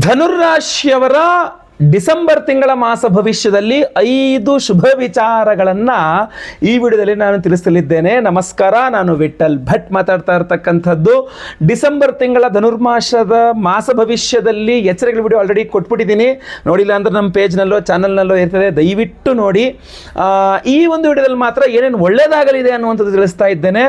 ಧನುರಾಶಿಯವರ December ತಿಂಗಳ ಮಾಸ ಭವಿಷ್ಯದಲ್ಲಿ 5 ಶುಭ ವಿಚಾರಗಳನ್ನು ಈ ವಿಡಿಯೋದಲ್ಲಿ ನಾನು ತಿಳಿಸಲಿದ್ದೇನೆ. ನಮಸ್ಕಾರ, ನಾನು ವಿಠಲ್ ಭಟ್ ಮಾತಾಡ್ತಾ ಇರ್ತಕ್ಕಂಥದ್ದು. ಡಿಸೆಂಬರ್ ತಿಂಗಳ ಧನುರ್ಮಾಸದ ಮಾಸ ಭವಿಷ್ಯದಲ್ಲಿ ಎಚ್ಚರಿಕೆಗಳ ವಿಡಿಯೋ ಆಲ್ರೆಡಿ ಕೊಟ್ಬಿಟ್ಟಿದ್ದೀನಿ. ನೋಡಿಲ್ಲ ಅಂದರೆ ನಮ್ಮ ಪೇಜ್ನಲ್ಲೋ ಚಾನಲ್ನಲ್ಲೋ ಇರ್ತದೆ, ದಯವಿಟ್ಟು ನೋಡಿ. ಈ ಒಂದು ವಿಡಿಯೋದಲ್ಲಿ ಮಾತ್ರ ಏನೇನು ಒಳ್ಳೆಯದಾಗಲಿದೆ ಅನ್ನುವಂಥದ್ದು ತಿಳಿಸ್ತಾ ಇದ್ದೇನೆ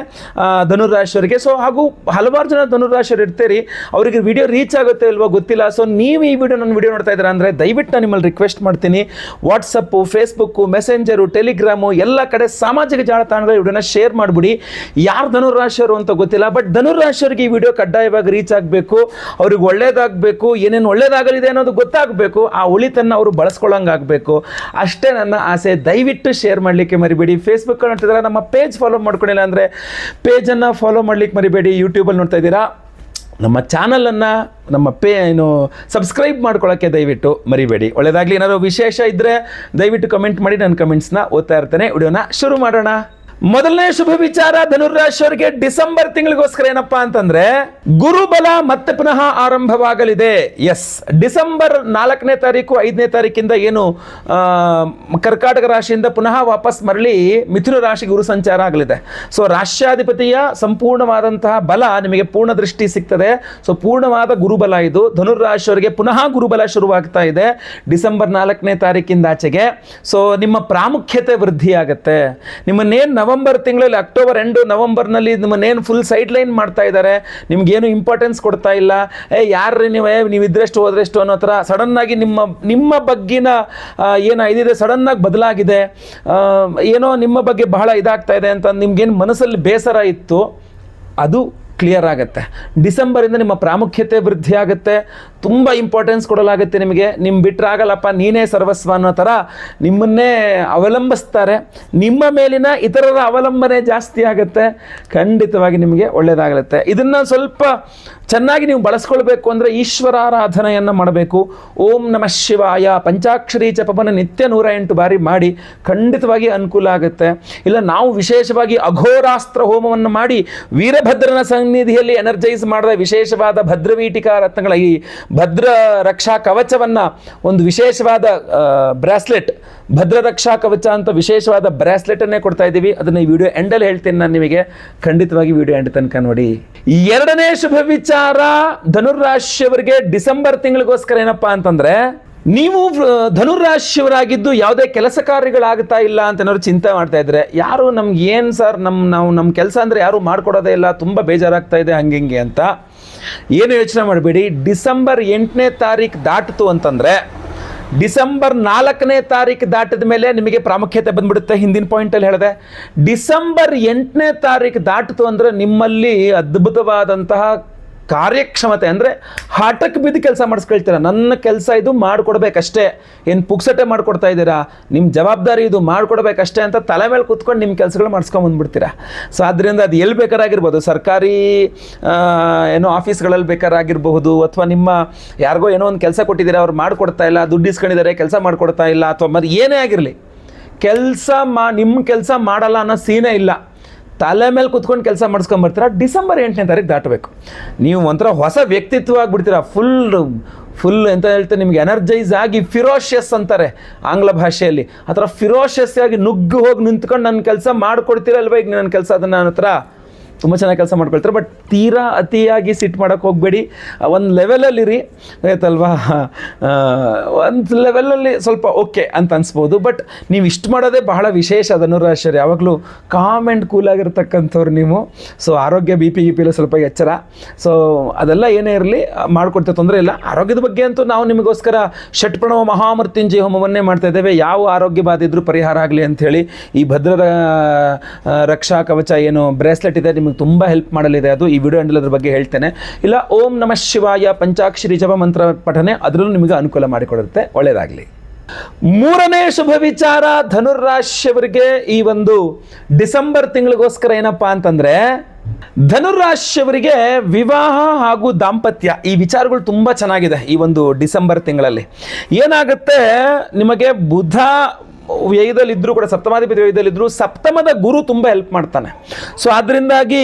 ಧನುರಾಶಿಯವರಿಗೆ. ಸೊ ಹಾಗೂ ಹಲವಾರು ಜನ ಧನುರಾಶಿಯವರು ಇರ್ತೀರಿ, ಅವರಿಗೆ ವಿಡಿಯೋ ರೀಚ್ ಆಗುತ್ತೆ ಇಲ್ವೋ ಗೊತ್ತಿಲ್ಲ. ಸೊ ನೀವು ಈ ವಿಡಿಯೋ ನನ್ನ ವಿಡಿಯೋ ನೋಡ್ತಾ ಇದ್ದೀರಾ ಅಂದರೆ ದಯವಿಟ್ಟು ನಾನು ನಿಮ್ಮಲ್ಲಿ ರಿಕ್ವೆಸ್ಟ್ ಮಾಡ್ತೀನಿ, ವಾಟ್ಸಪ್ಪು, ಫೇಸ್ಬುಕ್ಕು, ಮೆಸೆಂಜರು, ಟೆಲಿಗ್ರಾಮು ಎಲ್ಲ ಕಡೆ ಸಾಮಾಜಿಕ ಜಾಲತಾಣಗಳ ವಿಡಿಯೋನ ಶೇರ್ ಮಾಡಿಬಿಡಿ. ಯಾರು ಧನುರಾಶಿಯವರು ಅಂತ ಗೊತ್ತಿಲ್ಲ, ಬಟ್ ಧನುರಾಶಿಯವರಿಗೆ ಈ ವಿಡಿಯೋ ಕಡ್ಡಾಯವಾಗಿ ರೀಚ್ ಆಗಬೇಕು, ಅವ್ರಿಗೆ ಒಳ್ಳೇದಾಗಬೇಕು, ಏನೇನು ಒಳ್ಳೇದಾಗಲಿದೆ ಅನ್ನೋದು ಗೊತ್ತಾಗಬೇಕು, ಆ ಒಳಿತನ್ನು ಅವರು ಬಳಸ್ಕೊಳ್ಳೋಂಗಾಗಬೇಕು. ಅಷ್ಟೇ ನನ್ನ ಆಸೆ. ದಯವಿಟ್ಟು ಶೇರ್ ಮಾಡಲಿಕ್ಕೆ ಮರಿಬೇಡಿ. ಫೇಸ್ಬುಕ್ಕಲ್ಲಿ ನೋಡ್ತಿದ್ದೀರಾ, ನಮ್ಮ ಪೇಜ್ ಫಾಲೋ ಮಾಡ್ಕೊಂಡಿಲ್ಲ ಅಂದರೆ ಪೇಜನ್ನು ಫಾಲೋ ಮಾಡಲಿಕ್ಕೆ ಮರಿಬೇಡಿ. ಯೂಟ್ಯೂಬಲ್ಲಿ ನೋಡ್ತಾ ಇದ್ದೀರಾ, ನಮ್ಮ ಚಾನಲನ್ನು ಸಬ್ಸ್ಕ್ರೈಬ್ ಮಾಡ್ಕೊಳ್ಳೋಕ್ಕೆ ದಯವಿಟ್ಟು ಮರಿಬೇಡಿ. ಒಳ್ಳೆಯದಾಗಲಿ. ಏನಾದರೂ ವಿಶೇಷ ಇದ್ದರೆ ದಯವಿಟ್ಟು ಕಮೆಂಟ್ ಮಾಡಿ, ನಾನು ಕಮೆಂಟ್ಸ್ನ ಓದ್ತಾ ಇರ್ತೇನೆ. ವಿಡಿಯೋನ ಶುರು ಮಾಡೋಣ. ಮೊದಲನೇ ಶುಭ ವಿಚಾರ ಧನುರಾಶಿಯವರಿಗೆ ಡಿಸೆಂಬರ್ ತಿಂಗಳಿಗೋಸ್ಕರ ಏನಪ್ಪ ಅಂತಂದ್ರೆ, ಗುರುಬಲ ಮತ್ತೆ ಪುನಃ ಆರಂಭವಾಗಲಿದೆ. ಎಸ್, ಡಿಸೆಂಬರ್ 4ನೇ ತಾರೀಕು 5ನೇ ತಾರೀಕಿಂದ ಏನು ಕರ್ಕಾಟಕ ರಾಶಿಯಿಂದ ಪುನಃ ವಾಪಸ್ ಮರಳಿ ಮಿಥುನ ರಾಶಿ ಗುರು ಸಂಚಾರ ಆಗಲಿದೆ. ಸೊ ರಾಶ್ಯಾಧಿಪತಿಯ ಸಂಪೂರ್ಣವಾದಂತಹ ಬಲ ನಿಮಗೆ ಪೂರ್ಣ ದೃಷ್ಟಿ ಸಿಗ್ತದೆ. ಸೊ ಪೂರ್ಣವಾದ ಗುರುಬಲ ಇದು. ಧನುರಾಶಿಯವರಿಗೆ ಪುನಃ ಗುರುಬಲ ಶುರುವಾಗ್ತಾ ಇದೆ ಡಿಸೆಂಬರ್ 4ನೇ ತಾರೀಕಿಂದ ಆಚೆಗೆ. ಸೊ ನಿಮ್ಮ ಪ್ರಾಮುಖ್ಯತೆ ವೃದ್ಧಿಯಾಗುತ್ತೆ. ನಿಮ್ಮನ್ನೇನು ನವೆಂಬರ್ ತಿಂಗಳಲ್ಲಿ, ಅಕ್ಟೋಬರ್ ಎಂಡು ನವೆಂಬರ್ನಲ್ಲಿ ನಿಮ್ಮನ್ನೇನು ಫುಲ್ ಸೈಡ್ ಲೈನ್ ಮಾಡ್ತಾ ಇದ್ದಾರೆ, ನಿಮ್ಗೇನು ಇಂಪಾರ್ಟೆನ್ಸ್ ಕೊಡ್ತಾ ಇಲ್ಲ, ಯಾರ್ರಿ ನೀವು ಇದ್ರೆಷ್ಟು ಹೋದ್ರೆಷ್ಟು ಅನ್ನೋ ಥರ ಸಡನ್ನಾಗಿ ನಿಮ್ಮ ಬಗ್ಗಿನ ಏನು ಇದಿದೆ ಸಡನ್ನಾಗಿ ಬದಲಾಗಿದೆ, ಏನೋ ನಿಮ್ಮ ಬಗ್ಗೆ ಬಹಳ ಇದಾಗ್ತಾ ಇದೆ ಅಂತ ನಿಮ್ಗೇನು ಮನಸ್ಸಲ್ಲಿ ಬೇಸರ ಇತ್ತು, ಅದು ಕ್ಲಿಯರ್ ಆಗುತ್ತೆ. ಡಿಸೆಂಬರಿಂದ ನಿಮ್ಮ ಪ್ರಾಮುಖ್ಯತೆ ವೃದ್ಧಿ ಆಗುತ್ತೆ. ತುಂಬ ಇಂಪಾರ್ಟೆನ್ಸ್ ಕೊಡಲಾಗುತ್ತೆ ನಿಮಗೆ. ನಿಮ್ಮ ಬಿಟ್ಟರೆ ಆಗಲ್ಲಪ್ಪ, ನೀನೇ ಸರ್ವಸ್ವ ಅನ್ನೋ ಥರ ನಿಮ್ಮನ್ನೇ ಅವಲಂಬಿಸ್ತಾರೆ. ನಿಮ್ಮ ಮೇಲಿನ ಇತರರ ಅವಲಂಬನೆ ಜಾಸ್ತಿ ಆಗುತ್ತೆ. ಖಂಡಿತವಾಗಿ ನಿಮಗೆ ಒಳ್ಳೆಯದಾಗತ್ತೆ. ಇದನ್ನು ಸ್ವಲ್ಪ ಚೆನ್ನಾಗಿ ನೀವು ಬಳಸ್ಕೊಳ್ಬೇಕು ಅಂದರೆ ಈಶ್ವರಾರಾಧನೆಯನ್ನು ಮಾಡಬೇಕು. ಓಂ ನಮಃ ಶಿವಾಯ ಪಂಚಾಕ್ಷರಿ ಜಪವನ್ನು ನಿತ್ಯ 108 ಬಾರಿ ಮಾಡಿ, ಖಂಡಿತವಾಗಿ ಅನುಕೂಲ ಆಗುತ್ತೆ. ಇಲ್ಲ ನಾವು ವಿಶೇಷವಾಗಿ ಅಘೋರಾಸ್ತ್ರ ಹೋಮವನ್ನು ಮಾಡಿ ವೀರಭದ್ರನ ಸನ್ನಿಧಿಯಲ್ಲಿ ಎನರ್ಜೈಸ್ ಮಾಡಿದ ವಿಶೇಷವಾದ ಭದ್ರವೀಟಿಕಾ ರತ್ನಗಳ ಈ ಭದ್ರ ರಕ್ಷಾ ಕವಚವನ್ನು, ಒಂದು ವಿಶೇಷವಾದ ಬ್ರಾಸ್ಲೆಟ್, ಭದ್ರ ರಕ್ಷಾ ಕವಚ ಅಂತ ವಿಶೇಷವಾದ ಬ್ರಾಸ್ಲೆಟನ್ನೇ ಕೊಡ್ತಾ ಇದ್ದೀವಿ. ಅದನ್ನು ಈ ವಿಡಿಯೋ ಎಂಡಲ್ಲಿ ಹೇಳ್ತೀನಿ ನಾನು ನಿಮಗೆ. ಖಂಡಿತವಾಗಿ ವಿಡಿಯೋ ಎಂಡ್ ತನಕ ನೋಡಿ. ಎರಡನೇ ಶುಭ ವಿಚಾರ ಧನುರಾಶಿಯವರಿಗೆ ಡಿಸೆಂಬರ್ ತಿಂಗಳಿಗೋಸ್ಕರ ಏನಪ್ಪಾ ಅಂತಂದ್ರೆ, ನೀವು ಧನುರಾಶಿಯವರಾಗಿದ್ದು ಯಾವುದೇ ಕೆಲಸ ಕಾರ್ಯಗಳಾಗ್ತಾ ಇಲ್ಲ ಅಂತ ಏನಾದ್ರು ಚಿಂತೆ ಮಾಡ್ತಾ ಇದ್ರೆ, ಯಾರು ನಮ್ಗೆ ಏನು ಸರ್ ನಮ್ಮ ಕೆಲಸ ಅಂದರೆ ಯಾರು ಮಾಡ್ಕೊಡೋದೇ ಇಲ್ಲ, ತುಂಬ ಬೇಜಾರಾಗ್ತಾ ಇದೆ ಹಂಗೆ ಅಂತ ಏನು ಯೋಚನೆ ಮಾಡಬೇಡಿ. ಡಿಸೆಂಬರ್ 8ನೇ ತಾರೀಕು ದಾಟಿತು ಅಂತಂದರೆ, ಡಿಸೆಂಬರ್ 4ನೇ ತಾರೀಕು ದಾಟಿದ ಮೇಲೆ ನಿಮಗೆ ಪ್ರಾಮುಖ್ಯತೆ ಬಂದ್ಬಿಡುತ್ತೆ. ಹಿಂದಿನ ಪಾಯಿಂಟಲ್ಲಿ ಹೇಳಿದೆ, ಡಿಸೆಂಬರ್ 8ನೇ ತಾರೀಕು ದಾಟಿತು ಅಂದರೆ ನಿಮ್ಮಲ್ಲಿ ಅದ್ಭುತವಾದಂತಹ ಕಾರ್ಯಕ್ಷಮತೆ, ಅಂದರೆ ಹಠಕ್ಕೆ ಬಿದ್ದು ಕೆಲಸ ಮಾಡಿಸ್ಕೊಳ್ತೀರಾ. ನನ್ನ ಕೆಲಸ ಇದು ಮಾಡಿಕೊಡ್ಬೇಕಷ್ಟೇ, ಏನು ಪುಕ್ಸಟೆ ಮಾಡಿಕೊಡ್ತಾ ಇದ್ದೀರಾ, ನಿಮ್ಮ ಜವಾಬ್ದಾರಿ ಇದು ಮಾಡಿಕೊಡ್ಬೇಕಷ್ಟೇ ಅಂತ ತಲೆ ಮೇಲೆ ಕೂತ್ಕೊಂಡು ನಿಮ್ಮ ಕೆಲಸಗಳು ಮಾಡಿಸ್ಕೊಂಬಂದ್ಬಿಡ್ತೀರಾ. ಸೊ ಆದ್ದರಿಂದ ಅದು ಎಲ್ಲಿ ಬೇಕಾರಾಗಿರ್ಬೋದು, ಸರ್ಕಾರಿ ಏನೋ ಆಫೀಸ್ಗಳಲ್ಲಿ ಬೇಕಾರಾಗಿರಬಹುದು, ಅಥವಾ ನಿಮ್ಮ ಯಾರಿಗೋ ಏನೋ ಒಂದು ಕೆಲಸ ಕೊಟ್ಟಿದ್ದೀರಾ, ಅವ್ರು ಮಾಡಿಕೊಡ್ತಾ ಇಲ್ಲ, ದುಡ್ಡು ಇಸ್ಕೊಂಡಿದ್ದಾರೆ, ಕೆಲಸ ಮಾಡಿಕೊಡ್ತಾ ಇಲ್ಲ, ಅಥವಾ ಮತ್ತೆ ಏನೇ ಆಗಿರಲಿ, ನಿಮ್ಮ ಕೆಲಸ ಮಾಡಲ್ಲ ಅನ್ನೋ ಸೀನೇ ಇಲ್ಲ. ತಲೆ ಮೇಲೆ ಕುತ್ಕೊಂಡು ಕೆಲಸ ಮಾಡಿಸ್ಕೊಂಬರ್ತೀರ. ಡಿಸೆಂಬರ್ 8ನೇ ತಾರೀಕು ದಾಟಬೇಕು. ನೀವು ಒಂಥರ ಹೊಸ ವ್ಯಕ್ತಿತ್ವ ಆಗಿಬಿಡ್ತೀರ. ಫುಲ್ ಎಂತ ಹೇಳ್ತಾರೆ, ನಿಮ್ಗೆ ಎನರ್ಜೈಸ್ ಆಗಿ ಫಿರೋಷಿಯಸ್ ಅಂತಾರೆ ಆಂಗ್ಲ ಭಾಷೆಯಲ್ಲಿ. ಆ ಥರ ಫಿರೋಷಿಯಸ್ ಆಗಿ ನುಗ್ಗು ಹೋಗಿ ನಿಂತ್ಕೊಂಡು ನನ್ನ ಕೆಲಸ ಮಾಡಿಕೊಡ್ತೀರಲ್ವ, ಈಗ ನನ್ನ ಕೆಲಸ ಅದನ್ನು ನನ್ನ ಹತ್ರ ತುಂಬ ಚೆನ್ನಾಗಿ ಕೆಲಸ ಮಾಡ್ಕೊಳ್ತಾರೆ. ಬಟ್ ತೀರಾ ಅತಿಯಾಗಿ ಸಿಟ್ಟು ಮಾಡೋಕ್ಕೆ ಹೋಗಬೇಡಿ. ಒಂದು ಲೆವೆಲಲ್ಲಿರಿ, ಆಯ್ತಲ್ವಾ, ಒಂದು ಲೆವೆಲಲ್ಲಿ ಸ್ವಲ್ಪ ಓಕೆ ಅಂತ ಅನಿಸ್ಬೋದು. ಬಟ್ ನೀವು ಇಷ್ಟು ಮಾಡೋದೇ ಬಹಳ ವಿಶೇಷ ಧನುರಾಶಿಯರು. ಯಾವಾಗಲೂ ಕಾಮ್ ಆ್ಯಂಡ್ ಕೂಲಾಗಿರ್ತಕ್ಕಂಥವ್ರು ನೀವು. ಸೊ ಆರೋಗ್ಯ ಬಿ ಪಿ ಸ್ವಲ್ಪ ಎಚ್ಚರ. ಸೊ ಅದೆಲ್ಲ ಏನೇ ಇರಲಿ ಮಾಡ್ಕೊಡ್ತೇವೆ, ತೊಂದರೆ ಇಲ್ಲ. ಆರೋಗ್ಯದ ಬಗ್ಗೆ ಅಂತೂ ನಾವು ನಿಮಗೋಸ್ಕರ ಷಟ್ಪ್ರಣವ ಮಹಾಮೃತ್ಯುಂಜಯ ಹೋಮವನ್ನೇ ಮಾಡ್ತಾ ಇದ್ದೇವೆ. ಯಾವ ಆರೋಗ್ಯ ಬಾಧೆ ಇದ್ರೂ ಪರಿಹಾರ ಆಗಲಿ ಅಂಥೇಳಿ ಈ ಭದ್ರ ರಕ್ಷಾ ಕವಚ ಏನು ಬ್ರೇಸ್ಲೆಟ್ ಇದೆ, ನಿಮಗೆ ತುಂಬ ಹೆಲ್ಪ್ ಮಾಡಲಿದೆ. ಅದು ಈ ವಿಡಿಯೋ ಎಂಡಲ್ಲಿ ಅದ್ರ ಬಗ್ಗೆ ಹೇಳ್ತೇನೆ. ಇಲ್ಲ ಓಂ ನಮಃ ಶಿವಾಯ ಪಂಚಾಕ್ಷರಿ ಜಪ ಮಂತ್ರ ಪಠನೆ, ಅದರಲ್ಲೂ ನಿಮಗೆ ಅನುಕೂಲ ಮಾಡಿಕೊಡುತ್ತೆ. ಒಳ್ಳೆಯದಾಗಲಿ. ಮೂರನೇ ಶುಭ ವಿಚಾರ ಧನುರಾಶಿಯವರಿಗೆ ಈ ಒಂದು ಡಿಸೆಂಬರ್ ತಿಂಗಳಿಗೋಸ್ಕರ ಏನಪ್ಪಾ ಅಂತಂದ್ರೆ, ಧನುರಾಶಿಯವರಿಗೆ ವಿವಾಹ ಹಾಗೂ ದಾಂಪತ್ಯ ಈ ವಿಚಾರಗಳು ತುಂಬ ಚೆನ್ನಾಗಿದೆ. ಈ ಒಂದು ಡಿಸೆಂಬರ್ ತಿಂಗಳಲ್ಲಿ ಏನಾಗುತ್ತೆ, ನಿಮಗೆ ಬುಧ ವ್ಯಯದಲ್ಲಿದ್ದರೂ ಕೂಡ, ಸಪ್ತಮಾಧಿಪತಿ ವ್ಯಯದಲ್ಲಿದ್ದರೂ ಸಪ್ತಮದ ಗುರು ತುಂಬ ಹೆಲ್ಪ್ ಮಾಡ್ತಾನೆ. ಸೊ ಅದರಿಂದಾಗಿ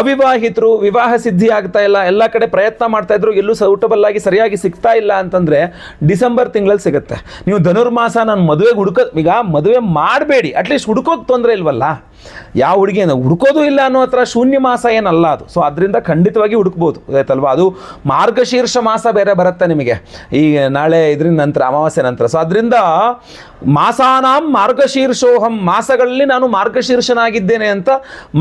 ಅವಿವಾಹಿತರು ವಿವಾಹ ಸಿದ್ಧಿ ಆಗ್ತಾ ಇಲ್ಲ, ಎಲ್ಲ ಕಡೆ ಪ್ರಯತ್ನ ಮಾಡ್ತಾ ಇದ್ರು, ಎಲ್ಲೂ ಸೂಟಬಲ್ ಆಗಿ ಸರಿಯಾಗಿ ಸಿಗ್ತಾ ಇಲ್ಲ ಅಂತಂದರೆ ಡಿಸೆಂಬರ್ ತಿಂಗಳಲ್ಲಿ ಸಿಗುತ್ತೆ. ನೀವು ಧನುರ್ಮಾಸ ನಾನು ಮದುವೆಗೆ ಈಗ ಮದುವೆ ಮಾಡಬೇಡಿ, ಅಟ್ಲೀಸ್ಟ್ ಹುಡುಕೋಕೆ ತೊಂದರೆ ಇಲ್ವಲ್ಲ. ಯಾವ ಹುಡುಗಿಯನ್ನು ಹುಡುಕೋದು ಇಲ್ಲ ಅನ್ನೋ ಹತ್ರ ಶೂನ್ಯ ಮಾಸ ಏನಲ್ಲ ಅದು. ಸೊ ಅದರಿಂದ ಖಂಡಿತವಾಗಿ ಹುಡುಕ್ಬೋದು, ಆಯ್ತಲ್ವಾ. ಅದು ಮಾರ್ಗಶೀರ್ಷ ಮಾಸ ಬೇರೆ ಬರುತ್ತೆ ನಿಮಗೆ ಈಗ ನಾಳೆ ಇದರಿಂದ ನಂತರ, ಅಮಾವಾಸ್ಯೆ ನಂತರ. ಸೊ ಅದರಿಂದ ಮಾಸಾನಾಂ ಮಾರ್ಗಶೀರ್ಷೋಹಂ, ಮಾಸಗಳಲ್ಲಿ ನಾನು ಮಾರ್ಗಶೀರ್ಷನಾಗಿದ್ದೇನೆ ಅಂತ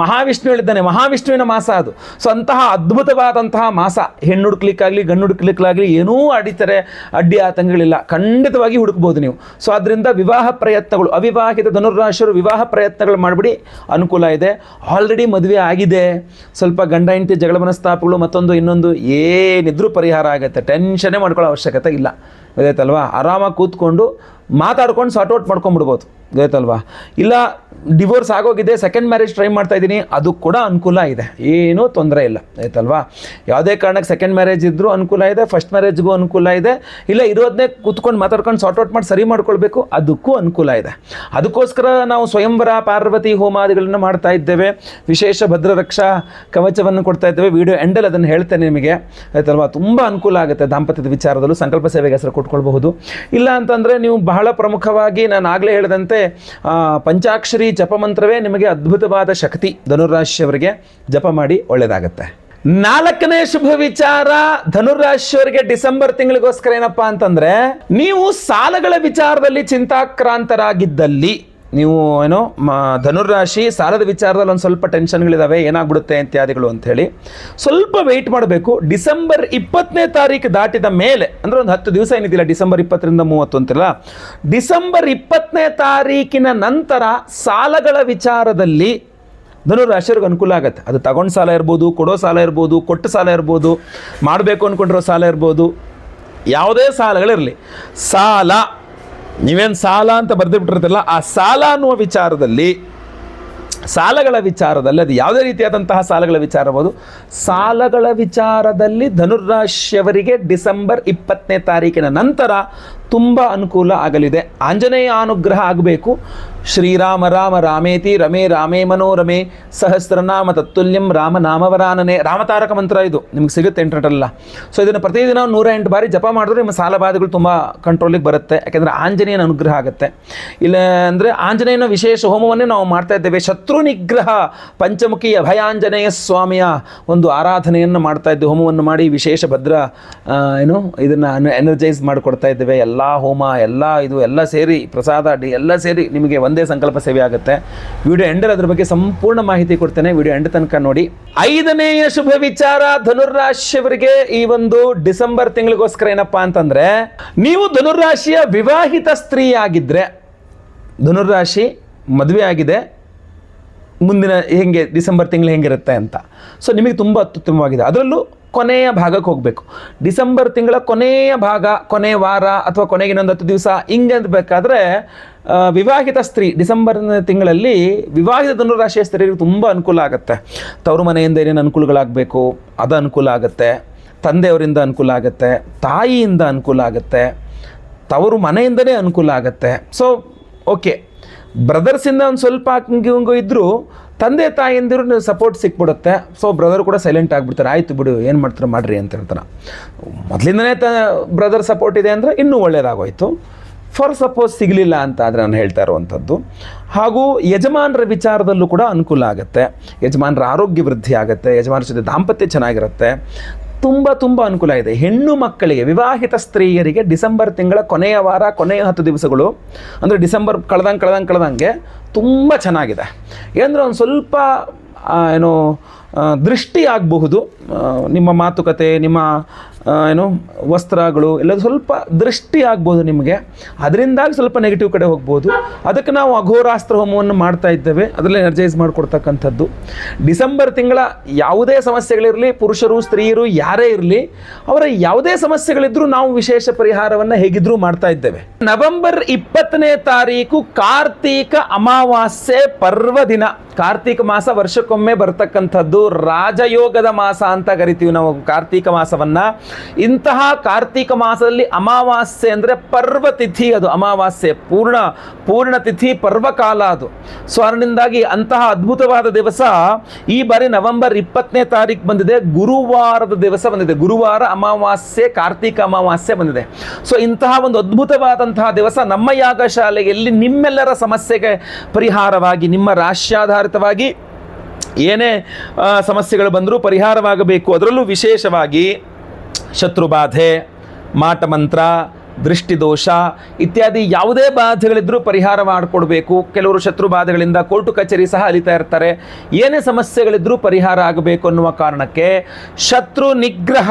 ಮಹಾವಿಷ್ಣು ಹೇಳಿದ್ದಾನೆ. ಮಹಾವಿಷ್ಣುವಿನ ಮಾಸ ಅದು. ಸೊ ಅಂತಹ ಅದ್ಭುತವಾದಂತಹ ಮಾಸ. ಹೆಣ್ಣು ಹುಡುಕ್ಲಿಕ್ಕಾಗಲಿ ಗಂಡು ಹುಡುಕ್ಲಿಕ್ಕಾಗಲಿ ಏನೂ ಅಡ್ಡಿ ಆತಂಕಗಳಿಲ್ಲ, ಖಂಡಿತವಾಗಿ ಹುಡುಕ್ಬೋದು ನೀವು. ಸೊ ಅದರಿಂದ ವಿವಾಹ ಪ್ರಯತ್ನಗಳು, ಅವಿವಾಹಿತ ಧನುರ್ರಾಶಿಯರು ವಿವಾಹ ಪ್ರಯತ್ನಗಳು ಮಾಡಿಬಿಡಿ, ಅನುಕೂಲ ಇದೆ. ಆಲ್ರೆಡಿ ಮದುವೆ ಆಗಿದೆ, ಸ್ವಲ್ಪ ಗಂಡ ಹೆಂಡತಿ ಜಗಳ ಮನಸ್ತಾಪಗಳು ಮತ್ತೊಂದು ಇನ್ನೊಂದು ಏನಿದ್ರೂ ಪರಿಹಾರ ಆಗುತ್ತೆ, ಟೆನ್ಷನ್ನೇ ಮಾಡ್ಕೊಳ್ಳೋ ಅವಶ್ಯಕತೆ ಇಲ್ಲ, ಗೊತ್ತಾಯ್ತಲ್ವಾ. ಆರಾಮಾಗಿ ಕೂತ್ಕೊಂಡು ಮಾತಾಡ್ಕೊಂಡು ಸಾರ್ಟ್ ಔಟ್ ಮಾಡ್ಕೊಂಡ್ಬಿಡ್ಬೋದು, ಗೊತ್ತಾಯ್ತಲ್ವಾ. ಇಲ್ಲ ಡಿವೋರ್ಸ್ ಆಗೋಗಿದೆ, ಸೆಕೆಂಡ್ ಮ್ಯಾರೇಜ್ ಟ್ರೈ ಮಾಡ್ತಾ ಇದ್ದೀನಿ, ಅದು ಕೂಡ ಅನುಕೂಲ ಇದೆ, ಏನೂ ತೊಂದರೆ ಇಲ್ಲ, ಆಯ್ತಲ್ವಾ. ಯಾವುದೇ ಕಾರಣಕ್ಕೆ ಸೆಕೆಂಡ್ ಮ್ಯಾರೇಜ್ ಇದ್ದರೂ ಅನುಕೂಲ ಇದೆ, ಫಸ್ಟ್ ಮ್ಯಾರೇಜ್ಗೂ ಅನುಕೂಲ ಇದೆ. ಇಲ್ಲ ಇರೋದನ್ನೇ ಕೂತ್ಕೊಂಡು ಮಾತಾಡ್ಕೊಂಡು ಸಾರ್ಟ್ ಔಟ್ ಮಾಡಿ ಸರಿ ಮಾಡ್ಕೊಳ್ಬೇಕು, ಅದಕ್ಕೂ ಅನುಕೂಲ ಇದೆ. ಅದಕ್ಕೋಸ್ಕರ ನಾವು ಸ್ವಯಂವರ ಪಾರ್ವತಿ ಹೋಮಾದಿಗಳನ್ನು ಮಾಡ್ತಾ ಇದ್ದೇವೆ, ವಿಶೇಷ ಭದ್ರ ರಕ್ಷಾ ಕವಚವನ್ನು ಕೊಡ್ತಾ ಇದ್ದೇವೆ. ವಿಡಿಯೋ ಎಂಡಲ್ಲಿ ಅದನ್ನು ಹೇಳ್ತೇನೆ ನಿಮಗೆ, ಆಯ್ತಲ್ವಾ. ತುಂಬ ಅನುಕೂಲ ಆಗುತ್ತೆ ದಾಂಪತ್ಯದ ವಿಚಾರದಲ್ಲೂ. ಸಂಕಲ್ಪ ಸೇವೆಗೆ ಹೆಸರು ಕೊಟ್ಕೊಳ್ಬಹುದು. ಇಲ್ಲ ಅಂತಂದರೆ ನೀವು ಬಹಳ ಪ್ರಮುಖವಾಗಿ ನಾನು ಆಗಲೇ ಹೇಳಿದಂತೆ ಪಂಚಾಕ್ಷರಿ ಜಪಮಂತ್ರವೇ ನಿಮಗೆ ಅದ್ಭುತವಾದ ಶಕ್ತಿ. ಧನುರಾಶಿಯವರಿಗೆ ಜಪ ಮಾಡಿ ಒಳ್ಳೆಯದಾಗತ್ತೆ. 4ನೇ ಶುಭ ವಿಚಾರ ಧನುರಾಶಿಯವರಿಗೆ ಡಿಸೆಂಬರ್ ತಿಂಗಳಿಗೋಸ್ಕರ ಏನಪ್ಪಾ ಅಂತಂದ್ರೆ, ನೀವು ಸಾಲಗಳ ವಿಚಾರದಲ್ಲಿ ಚಿಂತಾಕ್ರಾಂತರಾಗಿದ್ದಲ್ಲಿ, ನೀವು ಏನೋ ಧನುರಾಶಿ ಸಾಲದ ವಿಚಾರದಲ್ಲಿ ಒಂದು ಸ್ವಲ್ಪ ಟೆನ್ಷನ್ಗಳಿದಾವೆ, ಏನಾಗ್ಬಿಡುತ್ತೆ ಇತ್ಯಾದಿಗಳು ಅಂಥೇಳಿ ಸ್ವಲ್ಪ ವೆಯ್ಟ್ ಮಾಡಬೇಕು. ಡಿಸೆಂಬರ್ 20ನೇ ತಾರೀಕು ದಾಟಿದ ಮೇಲೆ, ಅಂದರೆ ಒಂದು 10 ದಿವಸ ಏನಿದಿಲ್ಲ, ಡಿಸೆಂಬರ್ 20ರಿಂದ 30 ಅಂತಿಲ್ಲ, ಡಿಸೆಂಬರ್ 20ನೇ ತಾರೀಕಿನ ನಂತರ ಸಾಲಗಳ ವಿಚಾರದಲ್ಲಿ ಧನುರಾಶಿಯವ್ರಿಗೆ ಅನುಕೂಲ ಆಗುತ್ತೆ. ಅದು ತಗೊಂಡು ಸಾಲ ಇರ್ಬೋದು, ಕೊಡೋ ಸಾಲ ಇರ್ಬೋದು, ಕೊಟ್ಟು ಸಾಲ ಇರ್ಬೋದು, ಮಾಡಬೇಕು ಅಂದ್ಕೊಂಡಿರೋ ಸಾಲ ಇರ್ಬೋದು, ಯಾವುದೇ ಸಾಲಗಳಿರಲಿ, ಸಾಲ ನೀವೇನು ಸಾಲ ಅಂತ ಬರೆದಿಬಿಟ್ಟಿರ್ತಿಲ್ಲ, ಆ ಸಾಲ ಅನ್ನುವ ವಿಚಾರದಲ್ಲಿ, ಸಾಲಗಳ ವಿಚಾರದಲ್ಲಿ, ಅದು ಯಾವುದೇ ರೀತಿಯಾದಂತಹ ಸಾಲಗಳ ವಿಚಾರ ಇರ್ಬೋದು, ಸಾಲಗಳ ವಿಚಾರದಲ್ಲಿ ಧನುರಾಶಿಯವರಿಗೆ ಡಿಸೆಂಬರ್ 20ನೇ ತಾರೀಕಿನ ನಂತರ ತುಂಬ ಅನುಕೂಲ ಆಗಲಿದೆ. ಆಂಜನೇಯ ಅನುಗ್ರಹ ಆಗಬೇಕು. ಶ್ರೀರಾಮ ರಾಮ ರಾಮೇತಿ ರಮೇ ರಾಮೇ ಮನೋರಮೆ ಸಹಸ್ರನಾಮ ತತ್ತುಲ್ಯಂ ರಾಮ ನಾಮವರಾನನೆ, ರಾಮತಾರಕ ಮಂತ್ರ ಇದು ನಿಮ್ಗೆ ಸಿಗುತ್ತೆ ಇಂಟರ್ನೆಟಲ್ಲ. ಸೊ ಇದನ್ನು ಪ್ರತಿದಿನ 108 ಬಾರಿ ಜಪ ಮಾಡಿದ್ರೆ ನಿಮ್ಮ ಸಾಲ ಬಾಧೆಗಳು ತುಂಬ ಕಂಟ್ರೋಲಿಗೆ ಬರುತ್ತೆ, ಯಾಕೆಂದರೆ ಆಂಜನೇಯನ ಅನುಗ್ರಹ ಆಗುತ್ತೆ. ಇಲ್ಲ ಅಂದರೆ ಆಂಜನೇಯನ ವಿಶೇಷ ಹೋಮವನ್ನೇ ನಾವು ಮಾಡ್ತಾ ಇದ್ದೇವೆ. ಶತ್ರು ನಿಗ್ರಹ ಪಂಚಮುಖಿ ಅಭಯಾಂಜನೇಯ ಸ್ವಾಮಿಯ ಒಂದು ಆರಾಧನೆಯನ್ನು ಮಾಡ್ತಾ ಇದ್ದೇವೆ, ಹೋಮವನ್ನು ಮಾಡಿ ವಿಶೇಷ ಭದ್ರ ಇದನ್ನು ಎನರ್ಜೈಸ್ ಮಾಡಿಕೊಡ್ತಾ ಇದ್ದೇವೆ. ಎಲ್ಲ ಹೋಮ ಎಲ್ಲ ಸೇರಿ ಪ್ರಸಾದ ಎಲ್ಲ ಸೇರಿ ನಿಮಗೆ ಒಂದೇ ಸಂಕಲ್ಪ ಸೇವೆ ಆಗುತ್ತೆ. ವಿಡಿಯೋ ಎಂಡಲ್ಲಿ ಅದ್ರ ಬಗ್ಗೆ ಸಂಪೂರ್ಣ ಮಾಹಿತಿ ಕೊಡ್ತೇನೆ, ವಿಡಿಯೋ ಎಂಡ್ ತನಕ ನೋಡಿ. 5ನೇಯ ಶುಭ ವಿಚಾರ ಧನುರಾಶಿಯವರಿಗೆ ಈ ಒಂದು ಡಿಸೆಂಬರ್ ತಿಂಗಳಿಗೋಸ್ಕರ ಏನಪ್ಪಾ ಅಂತಂದ್ರೆ, ನೀವು ಧನುರಾಶಿಯ ವಿವಾಹಿತ ಸ್ತ್ರೀ ಆಗಿದ್ರೆ, ಧನುರಾಶಿ ಮದುವೆ ಆಗಿದೆ, ಮುಂದಿನ ಹೆಂಗೆ ಡಿಸೆಂಬರ್ ತಿಂಗಳು ಹೆಂಗಿರುತ್ತೆ ಅಂತ, ಸೊ ನಿಮಗೆ ತುಂಬ ಅತ್ಯುತ್ತಮವಾಗಿದೆ. ಅದರಲ್ಲೂ ಕೊನೆಯ ಭಾಗಕ್ಕೆ ಹೋಗಬೇಕು. ಡಿಸೆಂಬರ್ ತಿಂಗಳ ಕೊನೆಯ ಭಾಗ, ಕೊನೆಯ ವಾರ ಅಥವಾ ಕೊನೆಗೆ ಇನ್ನೊಂದು 10 ದಿವಸ ಹಿಂಗೆ ಬೇಕಾದರೆ ವಿವಾಹಿತ ಸ್ತ್ರೀ ಡಿಸೆಂಬರ್ ತಿಂಗಳಲ್ಲಿ ವಿವಾಹಿತ ಧನುರಾಶಿಯ ಸ್ತ್ರೀಯರಿಗೆ ತುಂಬ ಅನುಕೂಲ ಆಗುತ್ತೆ. ತವರು ಮನೆಯಿಂದ ಏನೇನು ಅನುಕೂಲಗಳಾಗಬೇಕು ಅದು ಅನುಕೂಲ ಆಗುತ್ತೆ, ತಂದೆಯವರಿಂದ ಅನುಕೂಲ ಆಗುತ್ತೆ, ತಾಯಿಯಿಂದ ಅನುಕೂಲ ಆಗುತ್ತೆ, ತವರು ಮನೆಯಿಂದಲೇ ಅನುಕೂಲ ಆಗುತ್ತೆ. ಸೊ ಓಕೆ, ಬ್ರದರ್ಸಿಂದ ಒಂದು ಸ್ವಲ್ಪ ಹಂಗೂ ಇದ್ದರೂ ತಂದೆ ತಾಯಿಯಂದಿರು ಸಪೋರ್ಟ್ ಸಿಕ್ಬಿಡುತ್ತೆ. ಸೊ ಬ್ರದರ್ ಕೂಡ ಸೈಲೆಂಟ್ ಆಗಿಬಿಡ್ತಾರೆ, ಆಯಿತು ಬಿಡು ಏನು ಮಾಡ್ತಾರೆ ಮಾಡಿರಿ ಅಂತ ಹೇಳ್ತಾರೆ. ಮೊದಲಿಂದನೇ ಬ್ರದರ್ ಸಪೋರ್ಟ್ ಇದೆ ಅಂದರೆ ಇನ್ನೂ ಒಳ್ಳೆಯದಾಗೋಯ್ತು. ಫಾರ್ ಸಪೋಸ್ ಸಿಗಲಿಲ್ಲ ಅಂತ ಆದರೆ ನಾನು ಹೇಳ್ತಾ ಇರುವಂಥದ್ದು. ಹಾಗೂ ಯಜಮಾನರ ವಿಚಾರದಲ್ಲೂ ಕೂಡ ಅನುಕೂಲ ಆಗುತ್ತೆ, ಯಜಮಾನರ ಆರೋಗ್ಯ ವೃದ್ಧಿ ಆಗುತ್ತೆ, ಯಜಮಾನರ ಜೊತೆ ದಾಂಪತ್ಯ ಚೆನ್ನಾಗಿರುತ್ತೆ, ತುಂಬ ಅನುಕೂಲ ಇದೆ. ಹೆಣ್ಣು ಮಕ್ಕಳಿಗೆ, ವಿವಾಹಿತ ಸ್ತ್ರೀಯರಿಗೆ ಡಿಸೆಂಬರ್ ತಿಂಗಳ ಕೊನೆಯ ವಾರ, ಕೊನೆಯ 10 ದಿವಸಗಳು ಅಂದರೆ ಡಿಸೆಂಬರ್ ಕಳೆದಂಗೆ ತುಂಬ ಚೆನ್ನಾಗಿದೆ. ಏನಂದರೆ ಒಂದು ಸ್ವಲ್ಪ ದೃಷ್ಟಿ ಆಗಬಹುದು, ನಿಮ್ಮ ಮಾತುಕತೆ, ನಿಮ್ಮ ವಸ್ತ್ರಗಳು ಎಲ್ಲ ಸ್ವಲ್ಪ ದೃಷ್ಟಿ ಆಗ್ಬೋದು ನಿಮಗೆ, ಅದರಿಂದಾಗಿ ಸ್ವಲ್ಪ ನೆಗೆಟಿವ್ ಕಡೆ ಹೋಗ್ಬೋದು. ಅದಕ್ಕೆ ನಾವು ಅಘೋರಾಸ್ತ್ರ ಹೋಮವನ್ನು ಮಾಡ್ತಾ ಇದ್ದೇವೆ, ಅದರಲ್ಲಿ ಎನರ್ಜೈಸ್ ಮಾಡಿಕೊಡ್ತಕ್ಕಂಥದ್ದು. ಡಿಸೆಂಬರ್ ತಿಂಗಳ ಯಾವುದೇ ಸಮಸ್ಯೆಗಳಿರಲಿ, ಪುರುಷರು ಸ್ತ್ರೀಯರು ಯಾರೇ ಇರಲಿ, ಅವರ ಯಾವುದೇ ಸಮಸ್ಯೆಗಳಿದ್ರೂ ನಾವು ವಿಶೇಷ ಪರಿಹಾರವನ್ನು ಹೇಗಿದ್ರೂ ಮಾಡ್ತಾ ಇದ್ದೇವೆ. ನವೆಂಬರ್ 20ನೇ ತಾರೀಕು ಕಾರ್ತೀಕ ಅಮಾವಾಸ್ಯೆ ಪರ್ವದಿನ. ಕಾರ್ತೀಕ ಮಾಸ ವರ್ಷಕ್ಕೊಮ್ಮೆ ಬರ್ತಕ್ಕಂಥದ್ದು, ರಾಜಯೋಗದ ಮಾಸ ಅಂತ ಕರಿತೀವಿ ನಾವು ಕಾರ್ತೀಕ ಮಾಸವನ್ನು. ಇಂತಹ ಕಾರ್ತೀಕ ಮಾಸದಲ್ಲಿ ಅಮಾವಾಸ್ಯೆ ಅಂದರೆ ಪರ್ವತಿಥಿ, ಅದು ಅಮಾವಾಸ್ಯೆ ಪೂರ್ಣ ತಿಥಿ ಪರ್ವಕಾಲ ಅದು. ಸೊ ಅದರಿಂದಾಗಿ ಅಂತಹ ಅದ್ಭುತವಾದ ದಿವಸ ಈ ಬಾರಿ ನವೆಂಬರ್ 20ನೇ ತಾರೀಕು ಬಂದಿದೆ, ಗುರುವಾರದ ದಿವಸ ಬಂದಿದೆ. ಗುರುವಾರ ಅಮಾವಾಸ್ಯೆ, ಕಾರ್ತೀಕ ಅಮಾವಾಸ್ಯೆ ಬಂದಿದೆ. ಸೊ ಇಂತಹ ಒಂದು ಅದ್ಭುತವಾದಂತಹ ದಿವಸ ನಮ್ಮ ಯಾಗಶಾಲೆಯಲ್ಲಿ ನಿಮ್ಮೆಲ್ಲರ ಸಮಸ್ಯೆಗೆ ಪರಿಹಾರವಾಗಿ, ನಿಮ್ಮ ರಾಶ್ಯಾಧಾರಿತವಾಗಿ ಏನೇ ಸಮಸ್ಯೆಗಳು ಬಂದರೂ ಪರಿಹಾರವಾಗಬೇಕು. ಅದರಲ್ಲೂ ವಿಶೇಷವಾಗಿ ಶತ್ರುಬಾಧೆ, ಮಾಟಮಂತ್ರ, ದೃಷ್ಟಿದೋಷ ಇತ್ಯಾದಿ ಯಾವುದೇ ಬಾಧೆಗಳಿದ್ರೂ ಪರಿಹಾರ ಮಾಡಿಕೊಡ್ಬೇಕು. ಕೆಲವರು ಶತ್ರು ಬಾಧೆಗಳಿಂದ ಕೋರ್ಟು ಕಚೇರಿ ಸಹ ಅಲಿತಾ ಇರ್ತಾರೆ. ಏನೇ ಸಮಸ್ಯೆಗಳಿದ್ರೂ ಪರಿಹಾರ ಆಗಬೇಕು ಅನ್ನುವ ಕಾರಣಕ್ಕೆ ಶತ್ರು ನಿಗ್ರಹ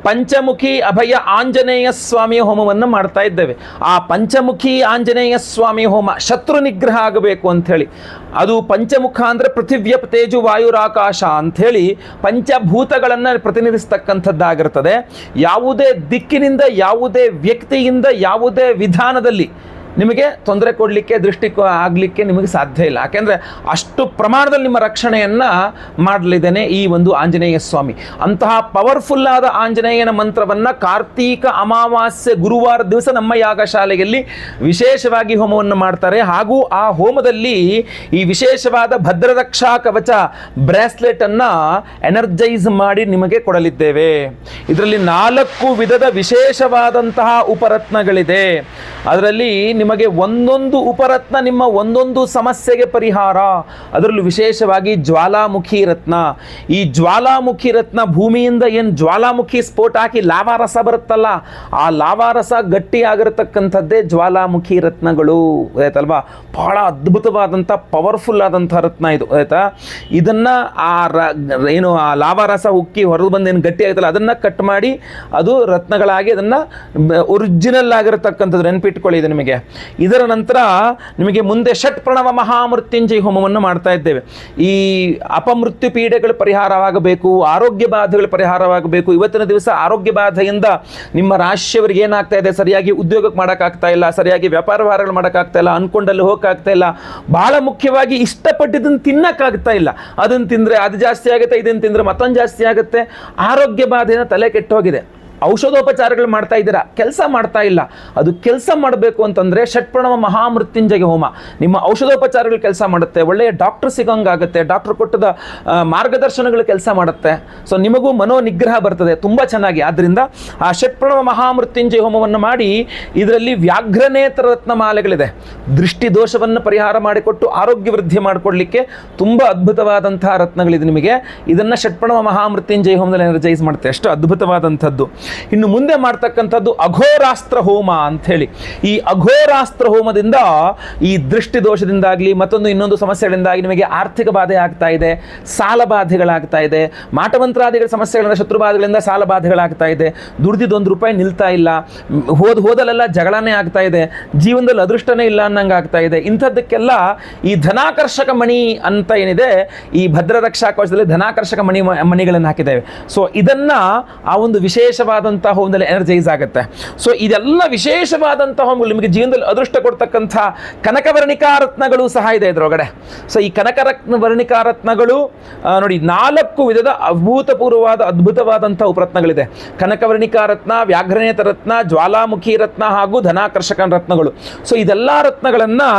ಪಂಚಮುಖಿ ಅಭಯ ಆಂಜನೇಯ ಸ್ವಾಮಿಯ ಹೋಮವನ್ನು ಮಾಡ್ತಾ ಇದ್ದೇವೆ. ಆ ಪಂಚಮುಖಿ ಆಂಜನೇಯ ಸ್ವಾಮಿ ಹೋಮ ಶತ್ರು ನಿಗ್ರಹ ಆಗಬೇಕು ಅಂಥೇಳಿ, ಅದು ಪಂಚಮುಖ ಅಂದರೆ ಪೃಥಿವ್ಯ ತೇಜು ವಾಯುರಾಕಾಶ ಅಂಥೇಳಿ ಪಂಚಭೂತಗಳನ್ನು ಪ್ರತಿನಿಧಿಸ್ತಕ್ಕಂಥದ್ದಾಗಿರ್ತದೆ. ಯಾವುದೇ ದಿಕ್ಕಿನಿಂದ, ಯಾವುದೇ ವ್ಯಕ್ತಿಯಿಂದ, ಯಾವುದೇ ವಿಧಾನದಲ್ಲಿ ನಿಮಗೆ ತೊಂದರೆ ಕೊಡಲಿಕ್ಕೆ, ದೃಷ್ಟಿ ಆಗಲಿಕ್ಕೆ ನಿಮಗೆ ಸಾಧ್ಯ ಇಲ್ಲ. ಯಾಕೆಂದರೆ ಅಷ್ಟು ಪ್ರಮಾಣದಲ್ಲಿ ನಿಮ್ಮ ರಕ್ಷಣೆಯನ್ನು ಮಾಡಲಿದ್ದೇನೆ ಈ ಒಂದು ಆಂಜನೇಯ ಸ್ವಾಮಿ. ಅಂತಹ ಪವರ್ಫುಲ್ ಆದ ಆಂಜನೇಯನ ಮಂತ್ರವನ್ನು ಕಾರ್ತೀಕ ಅಮಾವಾಸ್ಯೆ ಗುರುವಾರ ದಿವಸ ನಮ್ಮ ಯಾಗಶಾಲೆಯಲ್ಲಿ ವಿಶೇಷವಾಗಿ ಹೋಮವನ್ನು ಮಾಡ್ತಾರೆ. ಹಾಗೂ ಆ ಹೋಮದಲ್ಲಿ ಈ ವಿಶೇಷವಾದ ಭದ್ರರಕ್ಷಾ ಕವಚ ಬ್ರೇಸ್ಲೆಟನ್ನು ಎನರ್ಜೈಸ್ ಮಾಡಿ ನಿಮಗೆ ಕೊಡಲಿದ್ದೇವೆ. ಇದರಲ್ಲಿ 4 ವಿಧದ ವಿಶೇಷವಾದಂತಹ ಉಪರತ್ನಗಳಿದೆ. ಅದರಲ್ಲಿ ನಿಮಗೆ ಒಂದೊಂದು ಉಪರತ್ನ ನಿಮ್ಮ ಒಂದೊಂದು ಸಮಸ್ಯೆಗೆ ಪರಿಹಾರ. ಅದರಲ್ಲೂ ವಿಶೇಷವಾಗಿ ಜ್ವಾಲಾಮುಖಿ ರತ್ನ. ಈ ಜ್ವಾಲಾಮುಖಿ ರತ್ನ ಭೂಮಿಯಿಂದ ಏನು ಜ್ವಾಲಾಮುಖಿ ಸ್ಫೋಟ ಹಾಕಿ ಲಾವಾರಸ ಬರುತ್ತಲ್ಲ, ಆ ಲಾವಾರಸ ಗಟ್ಟಿಯಾಗಿರತಕ್ಕಂಥದ್ದೇ ಜ್ವಾಲಾಮುಖಿ ರತ್ನಗಳು, ಆಯ್ತಲ್ವಾ? ಬಹಳ ಅದ್ಭುತವಾದಂಥ ಪವರ್ಫುಲ್ ಆದಂಥ ರತ್ನ ಇದು, ಆಯ್ತಾ? ಇದನ್ನು ಏನು ಆ ಲಾವಾರಸ ಉಕ್ಕಿ ಹೊರದು ಬಂದೇನು ಗಟ್ಟಿ ಆಗುತ್ತಲ್ಲ ಅದನ್ನು ಕಟ್ ಮಾಡಿ ಅದು ರತ್ನಗಳಾಗಿ ಅದನ್ನು ಒರಿಜಿನಲ್ ಆಗಿರತಕ್ಕಂಥದ್ದು ನೆನಪಿಟ್ಕೊಳ್ಳಿ ಇದು ನಿಮಗೆ. ಇದರ ನಂತರ ನಿಮಗೆ ಮುಂದೆ ಷಟ್ ಪ್ರಣವ ಮಹಾಮೃತ್ಯುಂಜಯ ಹೋಮವನ್ನು ಮಾಡ್ತಾ ಇದ್ದೇವೆ. ಈ ಅಪಮೃತ್ಯು ಪೀಡೆಗಳು ಪರಿಹಾರವಾಗಬೇಕು, ಆರೋಗ್ಯ ಬಾಧೆಗಳು ಪರಿಹಾರವಾಗಬೇಕು. ಇವತ್ತಿನ ದಿವಸ ಆರೋಗ್ಯ ಬಾಧೆಯಿಂದ ನಿಮ್ಮ ರಾಶಿಯವರಿಗೆ ಏನಾಗ್ತಾ ಇದೆ, ಸರಿಯಾಗಿ ಉದ್ಯೋಗಕ್ಕೆ ಮಾಡೋಕ್ಕಾಗ್ತಾ ಇಲ್ಲ, ಸರಿಯಾಗಿ ವ್ಯಾಪಾರ ವ್ಯವಹಾರಗಳು ಮಾಡೋಕ್ಕಾಗ್ತಾ ಇಲ್ಲ, ಅನ್ಕೊಂಡಲ್ಲಿ ಹೋಗೋಕ್ಕಾಗ್ತಾ ಇಲ್ಲ, ಬಹಳ ಮುಖ್ಯವಾಗಿ ಇಷ್ಟಪಟ್ಟಿದ್ದನ್ನು ತಿನ್ನಕ್ಕಾಗ್ತಾ ಇಲ್ಲ. ಅದನ್ನು ತಿಂದರೆ ಅದು ಜಾಸ್ತಿ ಆಗುತ್ತೆ, ಇದನ್ನು ತಿಂದರೆ ಮತ್ತೊಂದು ಜಾಸ್ತಿ ಆಗುತ್ತೆ. ಆರೋಗ್ಯ ಬಾಧೆನ ತಲೆ ಕೆಟ್ಟೋಗಿದೆ. ಔಷಧೋಪಚಾರಗಳು ಮಾಡ್ತಾ ಇದ್ದೀರಾ, ಕೆಲಸ ಮಾಡ್ತಾ ಇಲ್ಲ. ಅದು ಕೆಲಸ ಮಾಡಬೇಕು ಅಂತಂದರೆ ಷಟ್ಪ್ರಣವ ಮಹಾಮೃತ್ಯುಂಜಯ ಹೋಮ ನಿಮ್ಮ ಔಷಧೋಪಚಾರಗಳು ಕೆಲಸ ಮಾಡುತ್ತೆ. ಒಳ್ಳೆಯ ಡಾಕ್ಟರ್ ಸಿಗೋಂಗಾಗುತ್ತೆ, ಡಾಕ್ಟರ್ ಕೊಟ್ಟದ ಮಾರ್ಗದರ್ಶನಗಳು ಕೆಲಸ ಮಾಡುತ್ತೆ. ಸೊ ನಿಮಗೂ ಮನೋನಿಗ್ರಹ ಬರ್ತದೆ ತುಂಬ ಚೆನ್ನಾಗಿ. ಆದ್ದರಿಂದ ಆ ಷಟ್ಪ್ರಣವ ಮಹಾಮೃತ್ಯುಂಜಯ ಹೋಮವನ್ನು ಮಾಡಿ ಇದರಲ್ಲಿ ವ್ಯಾಘ್ರನೇತ್ರ ರತ್ನಮಾಲೆಗಳಿದೆ. ದೃಷ್ಟಿ ದೋಷವನ್ನು ಪರಿಹಾರ ಮಾಡಿಕೊಟ್ಟು ಆರೋಗ್ಯ ವೃದ್ಧಿ ಮಾಡಿಕೊಡ್ಲಿಕ್ಕೆ ತುಂಬ ಅದ್ಭುತವಾದಂತಹ ರತ್ನಗಳಿದೆ ನಿಮಗೆ. ಇದನ್ನು ಷಟ್ಪ್ರಣವ ಮಹಾಮೃತ್ಯುಂಜಯ ಹೋಮದಲ್ಲಿ ಎನರ್ಜೈಸ್ ಮಾಡುತ್ತೆ. ಅಷ್ಟು ಅದ್ಭುತವಾದಂಥದ್ದು. ಇನ್ನು ಮುಂದೆ ಮಾಡ್ತಕ್ಕಂಥದ್ದು ಅಘೋರಾಸ್ತ್ರ ಹೋಮ ಅಂಥೇಳಿ. ಈ ಅಘೋರಾಸ್ತ್ರ ಹೋಮದಿಂದ ಈ ದೃಷ್ಟಿ ದೋಷದಿಂದಾಗಲಿ ಮತ್ತೊಂದು ಇನ್ನೊಂದು ಸಮಸ್ಯೆಗಳಿಂದಾಗಿ ನಿಮಗೆ ಆರ್ಥಿಕ ಬಾಧೆ ಆಗ್ತಾ ಇದೆ, ಸಾಲ ಬಾಧೆಗಳಾಗ್ತಾ ಇದೆ, ಮಾಟಮಂತ್ರಾದಿಗಳ ಸಮಸ್ಯೆಗಳಿಂದ, ಶತ್ರುಬಾಧೆಗಳಿಂದ ಸಾಲ ಬಾಧೆಗಳಾಗ್ತಾ ಇದೆ, ದುಡ್ದಿದ್ದು ₹1 ನಿಲ್ತಾ ಇಲ್ಲ, ಹೋದಲೆಲ್ಲ ಜಗಳನೇ ಆಗ್ತಾ ಇದೆ, ಜೀವನದಲ್ಲಿ ಅದೃಷ್ಟನೇ ಇಲ್ಲ ಅನ್ನಂಗೆ ಆಗ್ತಾ ಇದೆ. ಇಂಥದ್ದಕ್ಕೆಲ್ಲ ಈ ಧನಾಕರ್ಷಕ ಮಣಿ ಅಂತ ಏನಿದೆ, ಈ ಭದ್ರರಕ್ಷಾ ಕವಚದಲ್ಲಿ ಧನಾಕರ್ಷಕ ಮಣಿಗಳನ್ನು ಹಾಕಿದ್ದೇವೆ. ಸೊ ಇದನ್ನು ಆ ಒಂದು ವಿಶೇಷವಾದಂಥ ಹೋಮದಲ್ಲಿ ಎನರ್ಜೈಸ್ ಆಗುತ್ತೆ. ಸೊ ಇದೆಲ್ಲ ವಿಶೇಷವಾದಂಥ ಹೋಮಗಳು ನಿಮಗೆ ಜೀವನದಲ್ಲಿ ಅದೃಷ್ಟ ಕೊಡ್ತಕ್ಕಂಥ ಕನಕವರ್ಣಿಕಾ ರತ್ನಗಳು ಸಹ ಇದೆ ಇದರೊಳಗಡೆ. ಸೊ ಈ ಕನಕವರ್ಣಿಕಾ ರತ್ನಗಳು ನೋಡಿ 4 ವಿಧದ ಅಭೂತಪೂರ್ವವಾದ ಅದ್ಭುತವಾದಂಥ ಉಪರತ್ನಗಳಿದೆ. ಕನಕವರ್ಣಿಕಾ ರತ್ನ, ವ್ಯಾಘ್ರನೇತ್ರ ರತ್ನ, ಜ್ವಾಲಾಮುಖಿ ರತ್ನ ಹಾಗೂ ಧನಾಕರ್ಷಕ ರತ್ನಗಳು. ಸೊ ಇದೆಲ್ಲ ರತ್ನಗಳನ್ನು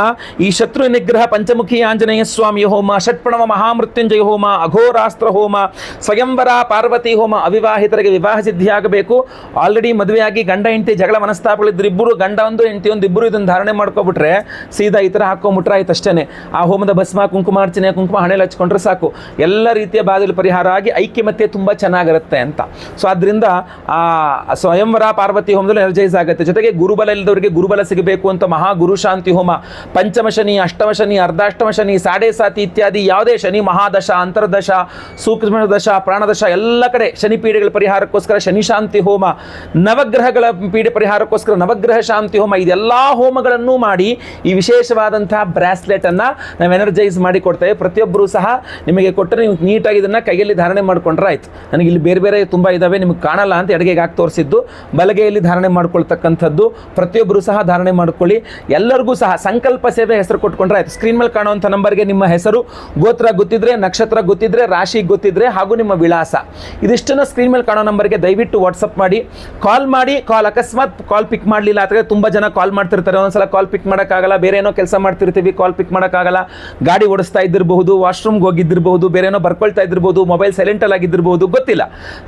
ಈ ಶತ್ರು ನಿಗ್ರಹ ಪಂಚಮುಖಿ ಆಂಜನೇಯ ಸ್ವಾಮಿಯ ಹೋಮ, ಷಟ್ಪ್ರಣವ ಮಹಾಮೃತ್ಯುಂಜಯ ಹೋಮ, ಅಘೋರಾಸ್ತ್ರ ಹೋಮ, ಸ್ವಯಂವರ ಪಾರ್ವತಿ ಹೋಮ, ಅವಿವಾಹಿತರಿಗೆ ವಿವಾಹ ಸಿದ್ಧಿಯಾಗಬೇಕು. ಆಲ್ರೆಡಿ ಮದುವೆಯಾಗಿ ಗಂಡ ಹೆಂಡತಿ ಜಗಳ ಮನಸ್ತಾಪಗಳಿದ್ರು ಇಬ್ಬರು, ಗಂಡ ಒಂದು ಹೆಂಡತಿ ಒಂದು, ಇಬ್ಬರು ಇದನ್ನು ಧಾರಣೆ ಮಾಡ್ಕೊಬಿಟ್ರೆ ಸೀದಾ ಈ ಥರ ಹಾಕೊಂಬಿಟ್ರೆ ಆಯ್ತು ಅಷ್ಟೇ. ಆ ಹೋಮದ ಭಸ್ಮ, ಕುಂಕುಮಾರ್ಚನೆ, ಕುಂಕುಮ ಹಣೆಯಲ್ಲಿ ಹಚ್ಕೊಂಡ್ರೆ ಸಾಕು, ಎಲ್ಲ ರೀತಿಯ ಬಾಧೆಗಳು ಪರಿಹಾರ ಆಗಿ ಐಕ್ಯಮತ್ಯ ತುಂಬ ಚೆನ್ನಾಗಿರುತ್ತೆ ಅಂತ. ಸೊ ಆದ್ದರಿಂದ ಆ ಸ್ವಯಂವರ ಪಾರ್ವತಿ ಹೋಮದಲ್ಲಿ ಎನರ್ಜೈಸ್ ಆಗುತ್ತೆ. ಜೊತೆಗೆ ಗುರುಬಲ ಇಲ್ಲದವರಿಗೆ ಗುರುಬಲ ಸಿಗಬೇಕು ಅಂತ ಮಹಾ ಗುರು ಶಾಂತಿ ಹೋಮ, ಪಂಚಮ ಶನಿ, ಅಷ್ಟಮ ಶನಿ, ಅರ್ಧಾಷ್ಟಮ ಶನಿ, ಸಾಡೆ ಸಾತಿ ಇತ್ಯಾದಿ ಯಾವುದೇ ಶನಿ ಮಹಾದಶ, ಅಂತರ್ದಶ, ಸೂಕ್ಷ್ಮ ದಶ, ಪ್ರಾಣದಶ ಎಲ್ಲ ಕಡೆ ಶನಿ ಪೀಡೆಗಳ ಪರಿಹಾರಕ್ಕೋಸ್ಕರ ಶನಿ ಶಾಂತಿ ಹೋಮ, ನವಗ್ರಹಗಳ ಪೀಡೆ ಪರಿಹಾರಕ್ಕೋಸ್ಕರ ನವಗ್ರಹ ಶಾಂತಿ ಹೋಮ, ಇದೆಲ್ಲ ಹೋಮಗಳನ್ನು ಮಾಡಿ ಈ ವಿಶೇಷವಾದಂತಹ ಬ್ರಾಸ್ಲೆಟನ್ನು ನಾವು ಎನರ್ಜೈಸ್ ಮಾಡಿ ಕೊಡ್ತೇವೆ. ಪ್ರತಿಯೊಬ್ಬರೂ ಸಹ ನಿಮಗೆ ಕೊಟ್ಟರೆ ನೀವು ನೀಟಾಗಿ ಇದನ್ನು ಕೈಯಲ್ಲಿ ಧಾರಣೆ ಮಾಡಿಕೊಂಡ್ರೆ ಆಯ್ತು. ನನಗೆ ಇಲ್ಲಿ ಬೇರೆ ಬೇರೆ ತುಂಬ ಇದ್ದಾವೆ, ನಿಮಗೆ ಕಾಣಲ್ಲ ಅಂತ ಎಡಗೆಗೆ ಹಾಕಿ ತೋರಿಸಿದ್ದು, ಬಲಗೆಯಲ್ಲಿ ಧಾರಣೆ ಮಾಡ್ಕೊಳ್ತಕ್ಕಂಥದ್ದು. ಪ್ರತಿಯೊಬ್ಬರು ಸಹ ಧಾರಣೆ ಮಾಡ್ಕೊಳ್ಳಿ. ಎಲ್ಲರಿಗೂ ಸಹ ಸಂಕಲ್ಪ ಸೇವೆ ಹೆಸರು ಕೊಟ್ಕೊಂಡ್ರೆ ಆಯ್ತು. ಸ್ಕ್ರೀನ್ ಮೇಲೆ ಕಾಣುವಂಥ ನಂಬರ್ಗೆ ನಿಮ್ಮ ಹೆಸರು, ಗೋತ್ರ ಗೊತ್ತಿದ್ರೆ, ನಕ್ಷತ್ರ ಗೊತ್ತಿದ್ರೆ, ರಾಶಿ ಗೊತ್ತಿದ್ರೆ ಹಾಗೂ ನಿಮ್ಮ ವಿಳಾಸ ಇದಿಷ್ಟನ್ನು ಸ್ಕ್ರೀನ್ ಮೇಲೆ ಕಾಣೋ ನಂಬರ್ಗೆ ದಯವಿಟ್ಟು ವಾಟ್ಸಪ್ ವಾಟ್ಸಪ್ ಮಾಡಿ, ಕಾಲ್ ಅಕಸ್ಮಾತ್ ಕಾಲ್ ಪಿಕ್ ಮಾಡಲಿಲ್ಲ ಅಥವಾ ತುಂಬ ಜನ ಕಾಲ್ ಮಾಡ್ತಿರ್ತಾರೆ, ಒಂದೊಂದ್ಸಲ ಕಾಲ್ ಪಿಕ್ ಮಾಡೋಕ್ಕಾಗಲ್ಲ, ಬೇರೆ ಏನೋ ಕೆಲಸ ಮಾಡ್ತಿರ್ತೀವಿ, ಕಾಲ್ ಪಿಕ್ ಮಾಡೋಕ್ಕಾಗಲ್ಲ, ಗಾಡಿ ಓಡಿಸ್ತಾ ಇದ್ದಿರಬಹುದು, ವಾಶ್ರೂಮ್ಗೆ ಹೋಗಿದ್ದಿರ್ಬಹುದು, ಬೇರೆ ಏನೋ ಬರ್ಕೊಳ್ತಾ ಇದ್ದಿರ್ಬೋದು, ಮೊಬೈಲ್ ಸೈಲೆಂಟಲ್ಲಿ ಆಗಿದ್ದಿರ್ಬೋದು, ಗೊತ್ತಿಲ್ಲ.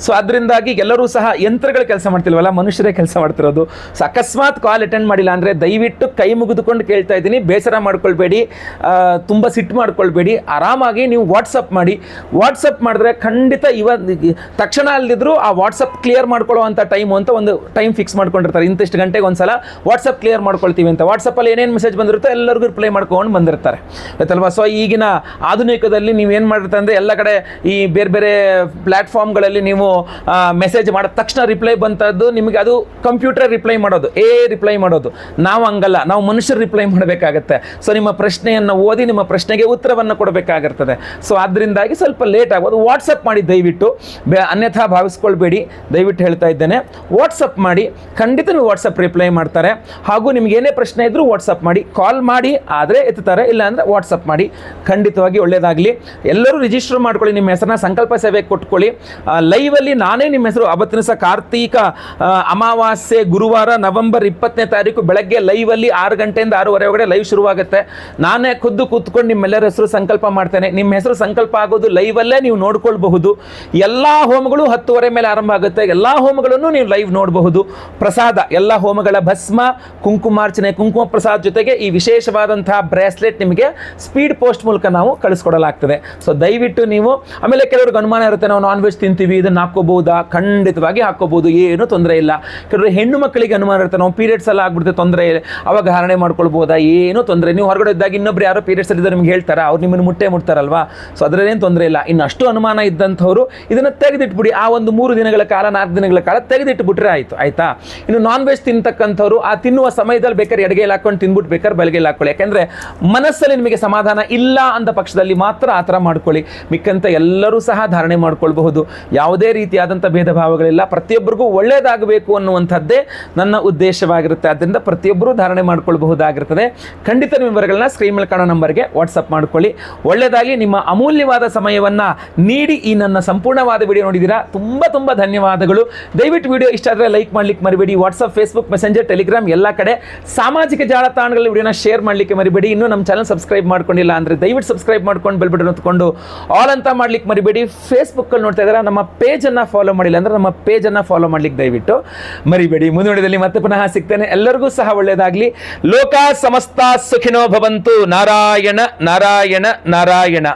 ಸೊ ಅದರಿಂದಾಗಿ ಎಲ್ಲರೂ ಸಹ ಯಂತ್ರಗಳು ಕೆಲಸ ಮಾಡ್ತಿಲ್ವಲ್ಲ, ಮನುಷ್ಯರೇ ಕೆಲಸ ಮಾಡ್ತಿರೋದು. ಸೊ ಅಕಸ್ಮಾತ್ ಕಾಲ್ ಅಟೆಂಡ್ ಮಾಡಿಲ್ಲ ಅಂದರೆ ದಯವಿಟ್ಟು ಕೈ ಮುಗಿದುಕೊಂಡು ಕೇಳ್ತಾ ಇದ್ದೀನಿ, ಬೇಸರ ಮಾಡ್ಕೊಳ್ಬೇಡಿ, ತುಂಬ ಸಿಟ್ಟು ಮಾಡ್ಕೊಳ್ಬೇಡಿ, ಆರಾಮಾಗಿ ನೀವು ವಾಟ್ಸಪ್ ಮಾಡಿ. ವಾಟ್ಸಪ್ ಮಾಡಿದ್ರೆ ಖಂಡಿತ ತಕ್ಷಣ ಅಲ್ಲಿದ್ರು ಆ ವಾಟ್ಸಪ್ ಕ್ಲಿಯರ್ ಮಾಡ್ಕೊಳ್ಳೋ ಅಂತ ಟೈಮು ಅಂತ ಒಂದು ಟೈಮ್ ಫಿಕ್ಸ್ ಮಾಡ್ಕೊಂಡಿರ್ತಾರೆ, ಇಂತಿಷ್ಟು ಗಂಟೆಗೆ ಒಂದ್ಸಲ ವಾಟ್ಸಪ್ ಕ್ಲಿಯರ್ ಮಾಡ್ಕೊಳ್ತೀವಿ ಅಂತ. ವಾಟ್ಸಪ್ಪಲ್ಲಿ ಏನೇನು ಮೆಸೇಜ್ ಬಂದಿರುತ್ತೋ ಎಲ್ಲರಿಗೂ ರಿಪ್ಲೈ ಮಾಡ್ಕೊಂಡು ಬಂದಿರ್ತಾರೆ, ಆಯ್ತಲ್ವಾ. ಸೊ ಈಗಿನ ಆಧುನಿಕದಲ್ಲಿ ನೀವು ಏನು ಮಾಡಿರ್ತಾರೆ ಅಂದರೆ ಎಲ್ಲ ಕಡೆ ಈ ಬೇರೆ ಬೇರೆ ಪ್ಲ್ಯಾಟ್ಫಾರ್ಮ್ಗಳಲ್ಲಿ ನೀವು ಮೆಸೇಜ್ ಮಾಡಿದ ತಕ್ಷಣ ರಿಪ್ಲೈ ಬಂತದ್ದು ನಿಮಗೆ ಅದು ಕಂಪ್ಯೂಟರ್ ರಿಪ್ಲೈ ಮಾಡೋದು, ರಿಪ್ಲೈ ಮಾಡೋದು. ನಾವು ಹಂಗಲ್ಲ, ನಾವು ಮನುಷ್ಯರು ರಿಪ್ಲೈ ಮಾಡಬೇಕಾಗತ್ತೆ. ಸೊ ನಿಮ್ಮ ಪ್ರಶ್ನೆಯನ್ನು ಓದಿ ನಿಮ್ಮ ಪ್ರಶ್ನೆಗೆ ಉತ್ತರವನ್ನು ಕೊಡಬೇಕಾಗಿರ್ತದೆ. ಸೊ ಅದರಿಂದಾಗಿ ಸ್ವಲ್ಪ ಲೇಟ್ ಆಗ್ಬೋದು. ವಾಟ್ಸಪ್ ಮಾಡಿ ದಯವಿಟ್ಟು, ಅನ್ಯಥಾ ಭಾವಿಸ್ಕೊಳ್ಬೇಡಿ, ದಯವಿಟ್ಟು ಹೇಳ್ತಾ ಇದ್ದೇನೆ. ವಾಟ್ಸಪ್ ಮಾಡಿ, ಖಂಡಿತ ನೀವು ವಾಟ್ಸಪ್ ರಿಪ್ಲೈ ಮಾಡ್ತಾರೆ. ಹಾಗೂ ನಿಮ್ಗೆ ಏನೇ ಪ್ರಶ್ನೆ ಇದ್ರೂ ವಾಟ್ಸಪ್ ಮಾಡಿ, ಕಾಲ್ ಮಾಡಿ ಆದರೆ ಎತ್ತುತ್ತಾರೆ, ಇಲ್ಲ ಅಂದರೆ ವಾಟ್ಸಪ್ ಮಾಡಿ, ಖಂಡಿತವಾಗಿ ಒಳ್ಳೆಯದಾಗಲಿ. ಎಲ್ಲರೂ ರಿಜಿಸ್ಟರ್ ಮಾಡ್ಕೊಳ್ಳಿ, ನಿಮ್ಮ ಹೆಸರನ್ನ ಸಂಕಲ್ಪ ಸೇವೆಗೆ ಕೊಟ್ಕೊಳ್ಳಿ. ಲೈವಲ್ಲಿ ನಾನೇ ನಿಮ್ಮ ಹೆಸರು ಅವತ್ತಿನ ಸಹ ಕಾರ್ತೀಕ ಅಮಾವಾಸ್ಯೆ ಗುರುವಾರ ನವೆಂಬರ್ 20ನೇ ತಾರೀಕು ಬೆಳಗ್ಗೆ ಲೈವಲ್ಲಿ 6 ಗಂಟೆಯಿಂದ 6:30 ಒಳಗಡೆ ಲೈವ್ ಶುರುವಾಗುತ್ತೆ. ನಾನೇ ಖುದ್ದು ಕೂತ್ಕೊಂಡು ನಿಮ್ಮೆಲ್ಲರ ಹೆಸರು ಸಂಕಲ್ಪ ಮಾಡ್ತೇನೆ. ನಿಮ್ಮ ಹೆಸರು ಸಂಕಲ್ಪ ಆಗೋದು ಲೈವಲ್ಲೇ ನೀವು ನೋಡ್ಕೊಳ್ಬಹುದು. ಎಲ್ಲ ಹೋಮಗಳು 10:30 ಮೇಲೆ ಆರಂಭ ಆಗುತ್ತೆ. ಎಲ್ಲ ಹೋಮಗಳನ್ನು ನೀವು ಲೈವ್ ನೋಡಬಹುದು. ಪ್ರಸಾದ, ಎಲ್ಲ ಹೋಮಗಳ ಭಸ್ಮ, ಕುಂಕುಮಾರ್ಚನೆ, ಕುಂಕುಮ ಪ್ರಸಾದ ಜೊತೆಗೆ ಈ ವಿಶೇಷವಾದಂತಹ ಬ್ರೇಸ್ಲೆಟ್ ನಿಮಗೆ ಸ್ಪೀಡ್ ಪೋಸ್ಟ್ ಮೂಲಕ ನಾವು ಕಳಿಸ್ಕೊಡಲಾಗ್ತದೆ. ಸೊ ದಯವಿಟ್ಟು ನೀವು, ಆಮೇಲೆ ಕೆಲವ್ರಿಗೆ ಅನುಮಾನ ಇರುತ್ತೆ, ನಾವು ನಾನ್ ವೆಜ್ ತಿಂತೀವಿ, ಇದನ್ನು ಹಾಕೋಬಹುದಾ? ಖಂಡಿತವಾಗಿ ಹಾಕೋಬಹುದು, ಏನು ತೊಂದರೆ ಇಲ್ಲ. ಕೆಲವರು ಹೆಣ್ಣು ಮಕ್ಕಳಿಗೆ ಅನುಮಾನ ಇರುತ್ತೆ, ನಾವು ಪೀರಿಯಡ್ಸ್ ಎಲ್ಲ ಆಗ್ಬಿಡುತ್ತೆ, ತೊಂದರೆ ಅವಾಗ ಧಾರಣೆ ಮಾಡ್ಕೊಳ್ಬೋದಾ? ಏನು ತೊಂದರೆ, ನೀವು ಹೊರಗಡೆ ಇದ್ದಾಗ ಇನ್ನೊಬ್ರು ಯಾರೋ ಪೀರಿಯಡ್ಸ್ ಇದ್ದರೆ ನಿಮ್ಗೆ ಹೇಳ್ತಾರಾ? ಅವ್ರು ನಿಮ್ಮನ್ನು ಮುಟ್ಟಾರಲ್ವಾ? ಸೊ ಅದರಲ್ಲೇನು ತೊಂದರೆ ಇಲ್ಲ. ಇನ್ನು ಅಷ್ಟು ಅನುಮಾನ ಇದ್ದಂಥವ್ರು ಇದನ್ನು ತೆಗೆದಿಟ್ಬಿಡಿ. ಆ ಒಂದು 3 ದಿನಗಳ ಕಾಲ 4 ದಿನಗಳ ಕಾಲ ತೆಗೆದಿಟ್ಬಿಟ್ರೆ ಆಯ್ತಾ. ಇನ್ನು ನಾನ್ ವೆಜ್ ತಿಂತಕ್ಕಂಥವ್ರು ಆ ತಿನ್ನುವ ಸಮಯದಲ್ಲಿ ಬೇಕಾದ್ರೆ ಎಡಗೈಲಿ ಹಾಕೊಂಡು ತಿಂದ್ಬಿಟ್ಟು ಬೇಕಾದ್ರೆ ಬಲಗೈಲಿ ಹಾಕೊಳ್ಳಿ. ಯಾಕೆಂದ್ರೆ ಮನಸ್ಸಲ್ಲಿ ನಿಮಗೆ ಸಮಾಧಾನ ಇಲ್ಲ ಅಂದ ಪಕ್ಷದಲ್ಲಿ ಮಾತ್ರ ಆ ಥರ ಮಾಡ್ಕೊಳ್ಳಿ. ಮಿಕ್ಕಂತ ಎಲ್ಲರೂ ಸಹ ಧಾರಣೆ ಮಾಡ್ಕೊಳ್ಬಹುದು. ಯಾವುದೇ ರೀತಿಯಾದಂಥ ಭೇದ ಭಾವಗಳಿಲ್ಲ. ಪ್ರತಿಯೊಬ್ಬರಿಗೂ ಒಳ್ಳೆಯದಾಗಬೇಕು ಅನ್ನುವಂಥದ್ದೇ ನನ್ನ ಉದ್ದೇಶವಾಗಿರುತ್ತೆ. ಆದ್ದರಿಂದ ಪ್ರತಿಯೊಬ್ಬರೂ ಧಾರಣೆ ಮಾಡ್ಕೊಳ್ಬಹುದಾಗಿರ್ತದೆ. ಖಂಡಿತ ನಿಮ್ಮ ವಿವರಗಳನ್ನ ಸ್ಕ್ರೀನ್ ಮೇಲೆ ಕಾಣೋ ನಂಬರ್ಗೆ ವಾಟ್ಸಪ್ ಮಾಡ್ಕೊಳ್ಳಿ. ಒಳ್ಳೆಯದಾಗಿ. ನಿಮ್ಮ ಅಮೂಲ್ಯವಾದ ಸಮಯವನ್ನು ನೀಡಿ ಈ ನನ್ನ ಸಂಪೂರ್ಣವಾದ ವಿಡಿಯೋ ನೋಡಿದ್ದೀರಾ, ತುಂಬ ಧನ್ಯವಾದಗಳು. ದಯವಿಟ್ಟು ವಿಡಿಯೋ ಇಷ್ಟ ಆದರೆ ಲೈಕ್ ಮಾಡ್ಲಿಕ್ಕೆ ಮರಿಬೇಡಿ. ವಾಟ್ಸಪ್, ಫೇಸ್ಬುಕ್, ಮೆಸೆಂಜರ್, ಟೆಲಿಗ್ರಾಮ್ ಎಲ್ಲ ಕಡೆ ಸಾಮಾಜಿಕ ಜಾಲತಾಣಗಳಲ್ಲಿ ವಿಡಿಯೋನ ಶೇರ್ ಮಾಡಲಿಕ್ಕೆ ಮರಿಬೇಡಿ. ಇನ್ನೂ ನಮ್ಮ ಚಾನಲ್ ಸಬ್ಸ್ಕ್ರೈಬ್ ಮಾಡ್ಕೊಂಡಿಲ್ಲ ಅಂದರೆ ದಯವಿಟ್ಟು ಸಬ್ಸ್ಕ್ರೈಬ್ ಮಾಡ್ಕೊಂಡು ಬೆಲ್ ಬಟನ್ ಒತ್ಕೊಂಡು ಆಲ್ ಅಂತ ಮಾಡ್ಲಿಕ್ಕೆ ಮರಿಬೇಡಿ. ಫೇಸ್ಬುಕ್ಕಲ್ಲಿ ನೋಡ್ತಾ ಇದ್ದಾರೆ, ನಮ್ಮ ಪೇಜನ್ನು ಫಾಲೋ ಮಾಡಿಲ್ಲ ಅಂದರೆ ನಮ್ಮ ಪೇಜನ್ನು ಫಾಲೋ ಮಾಡ್ಲಿಕ್ಕೆ ದಯವಿಟ್ಟು ಮರಿಬೇಡಿ. ಮುಂದಿನ ವಿಡಿಯೋದಲ್ಲಿ ಮತ್ತೆ ಪುನಃ ಸಿಗ್ತೇನೆ. ಎಲ್ಲರಿಗೂ ಸಹ ಒಳ್ಳೆಯದಾಗಲಿ. ಲೋಕ ಸಮಸ್ತ ಸುಖಿನೋ ಭವಂತು. ನಾರಾಯಣ ನಾರಾಯಣ ನಾರಾಯಣ.